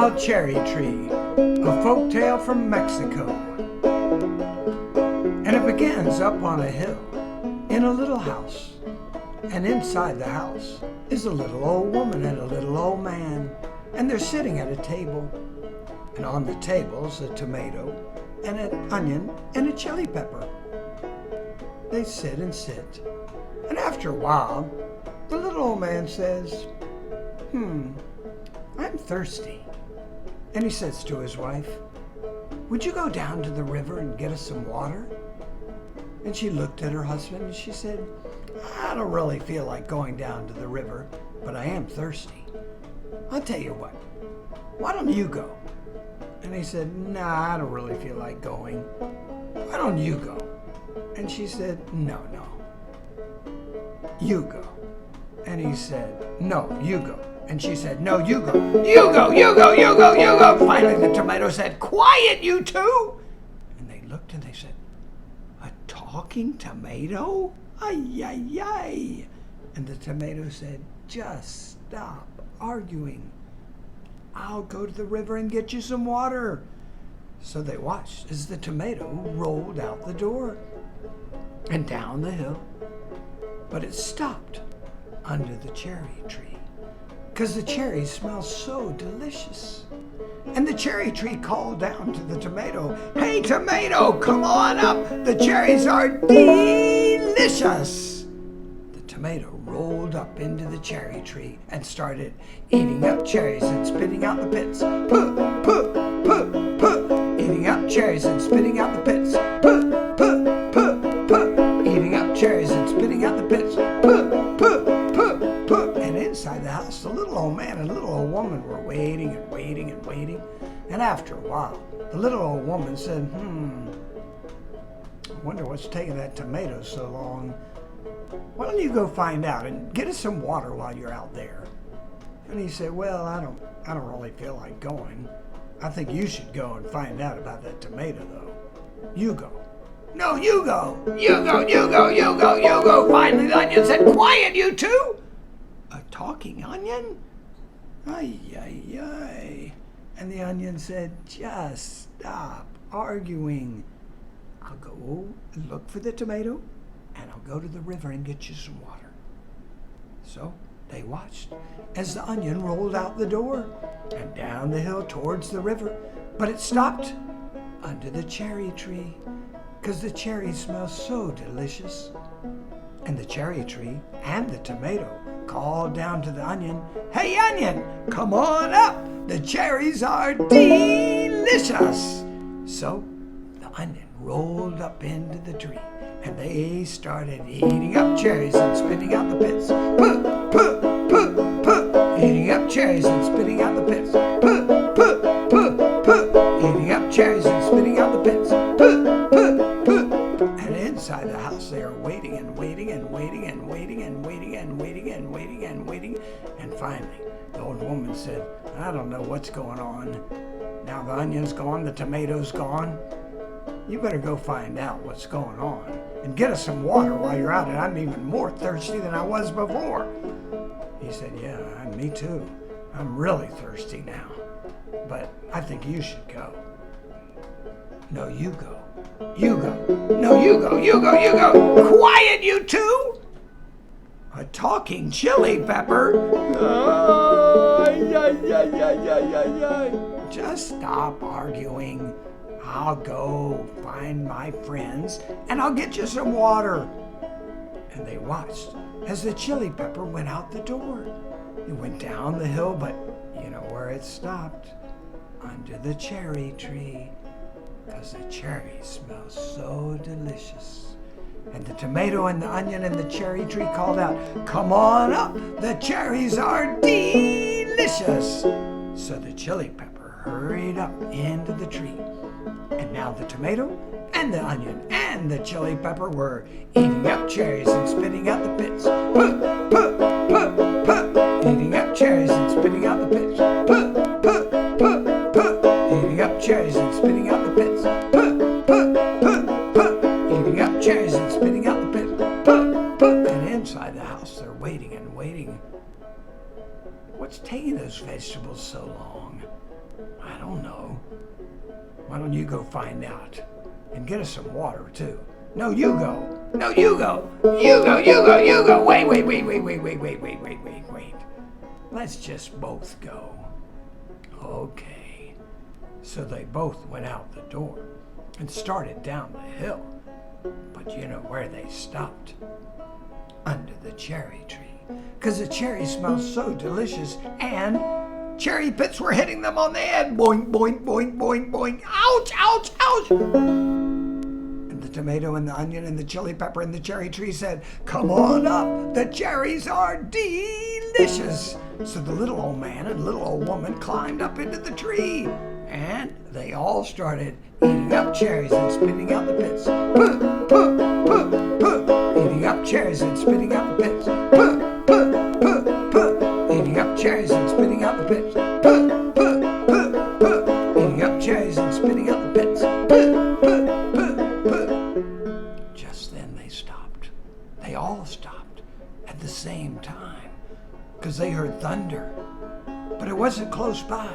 Wild Cherry Tree, a folktale from Mexico. And it begins up on a hill in a little house. And inside the house is a little old woman and a little old man. And they're sitting at a table. And on the table's a tomato and an onion and a chili pepper. They sit and sit. And after a while, the little old man says, I'm thirsty. And he says to his wife, would you go down to the river and get us some water? And she looked at her husband and she said, I don't really feel like going down to the river, but I am thirsty. I'll tell you what, why don't you go? And he said, nah, I don't really feel like going. Why don't you go? And she said, no, you go. And he said, no, you go. And she said, no, you go. You go, you go, you go, you go. Finally, the tomato said, quiet, you two. And they looked and they said, a talking tomato? Ay, ay, ay. And the tomato said, just stop arguing. I'll go to the river and get you some water. So they watched as the tomato rolled out the door and down the hill. But it stopped under the cherry tree because the cherries smell so delicious. And the cherry tree called down to the tomato, hey tomato, come on up, the cherries are delicious. The tomato rolled up into the cherry tree and started eating up cherries and spitting out the pits. Puh, puh, puh, puh. Eating up cherries and spitting out the pits. Puh, puh, puh, puh. Eating up cherries and spitting out the pits. Puh, puh, puh, puh. And inside the house, the little old man and the little old woman were waiting and waiting and waiting. And after a while, the little old woman said, I wonder what's taking that tomato so long. Why don't you go find out and get us some water while you're out there? And he said, well, I don't really feel like going. I think you should go and find out about that tomato, though. You go. No, you go. You go, you go, you go, you go. Finally, the onion said, quiet, you two. A talking onion? Ay, ay, ay. And the onion said, just stop arguing. I'll go look for the tomato, and I'll go to the river and get you some water. So they watched as the onion rolled out the door and down the hill towards the river, but it stopped under the cherry tree because the cherries smell so delicious. And the cherry tree and the tomato called down to the onion, hey onion, come on up, the cherries are delicious. So the onion rolled up into the tree and they started eating up cherries and spitting out the pits. Puh, puh, puh, puh. Eating up cherries and spitting out the pits. Puh, puh, puh, puh. Eating up cherries and spitting out the pits. Puh, puh, puh. And inside the house they are waiting and waiting and waiting and waiting and waiting and waiting and waiting and waiting. And finally, the old woman said, I don't know what's going on. Now the onion's gone, the tomato's gone. You better go find out what's going on and get us some water while you're out. And I'm even more thirsty than I was before. He said, yeah, me too. I'm really thirsty now. But I think you should go. No, you go. You go. No, you go. You go. You go. Quiet, you two. A talking chili pepper. Just stop arguing. I'll go find my friends and I'll get you some water. And they watched as the chili pepper went out the door. It went down the hill, but you know where it stopped? Under the cherry tree, because the cherries smell so delicious. And the tomato and the onion and the cherry tree called out, come on up, the cherries are delicious. So the chili pepper hurried up into the tree. And now the tomato and the onion and the chili pepper were eating up cherries and spitting out the pits. Puh, puh, puh, puh. Eating up cherries and spitting out the pits. Puh, puh, puh, puh. Eating up cherries and spitting out the pits. Puh, puh, puh, puh. Eating up cherries and spitting out the pits. Puh, puh. And inside the house they're waiting and waiting. What's taking those vegetables so long? I don't know. Why don't you go find out? And get us some water, too. No, you go. No, you go. You go, you go, you go. Wait. Let's just both go. Okay. So they both went out the door and started down the hill. But you know where they stopped? Under the cherry tree. Because the cherries smelled so delicious and cherry pits were hitting them on the head. Boing, boing, boing, boing, boing. Ouch, ouch, ouch. And the tomato and the onion and the chili pepper and the cherry tree said, come on up, the cherries are delicious. So the little old man and little old woman climbed up into the tree. And they all started eating up cherries and spitting out the pits. Puh, puh, puh, puh. Eating up cherries and spitting out the pits. Puh, puh, puh, puh. Eating up cherries and spitting out the pits. Puh, puh, puh, puh. Eating up cherries and spitting out the pits. Puh, puh, puh, puh. Just then they stopped. They all stopped at the same time because they heard thunder. But it wasn't close by.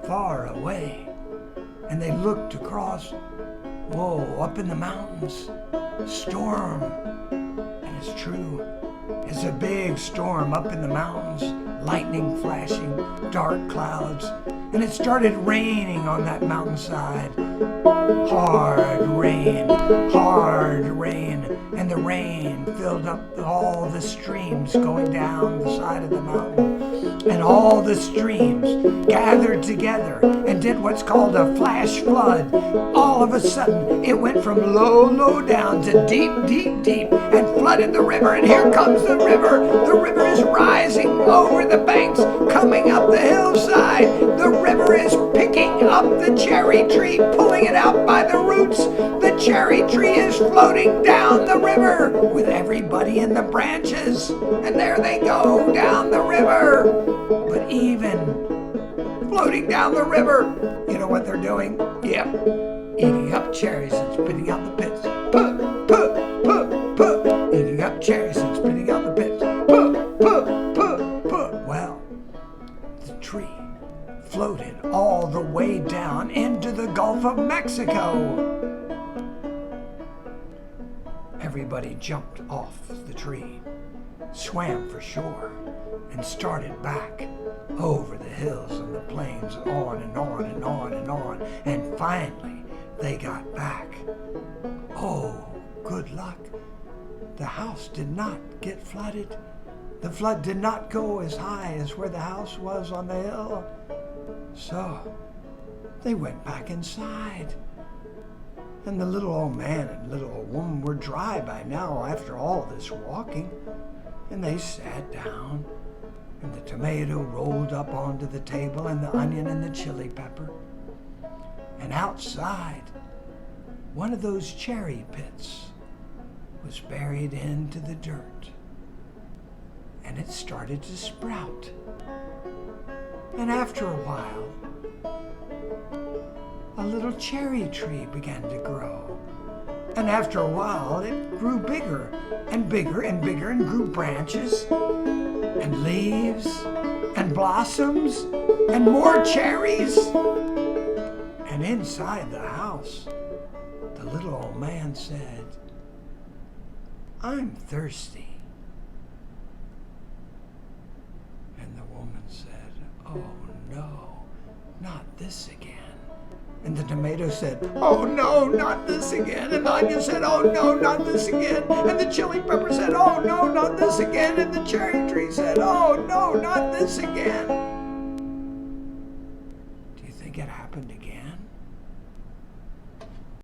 Far away, and they looked across. Whoa, up in the mountains, storm. And it's true, it's a big storm up in the mountains, lightning flashing, dark clouds, and it started raining on that mountainside. Hard rain, and the rain filled up all the streams going down the side of the mountain. And all the streams gathered together and did what's called a flash flood. All of a sudden, it went from low down to deep and flooded the river. And here comes the river. The river is rising over the banks, coming up the hillside. The river is picking up the cherry tree, pulling it out by the roots. The cherry tree is floating down the river with everybody in the branches. And there they go down the river. But even floating down the river, you know what they're doing? Yep, eating up cherries and spitting out the pits. Puh, puh, puh, puh. Eating up cherries and spitting out the pits. Puh, puh, puh, puh. Well, the tree floated all the way down into the Gulf of Mexico. Everybody jumped off the tree, swam for shore, and started back over the hills and the plains, on and on and on and on. And finally, they got back. Oh, good luck. The house did not get flooded. The flood did not go as high as where the house was on the hill. So, they went back inside. And the little old man and little old woman were dry by now after all this walking. And they sat down, and the tomato rolled up onto the table, and the onion and the chili pepper. And outside, one of those cherry pits was buried into the dirt, and it started to sprout. And after a while, a little cherry tree began to grow. And after a while, it grew bigger and bigger and bigger and grew branches and leaves and blossoms and more cherries. And inside the house, the little old man said, I'm thirsty. And the woman said, oh no, not this again. And the tomato said, oh no, not this again. And the onion said, oh no, not this again. And the chili pepper said, oh no, not this again. And the cherry tree said, oh no, not this again. Do you think it happened again?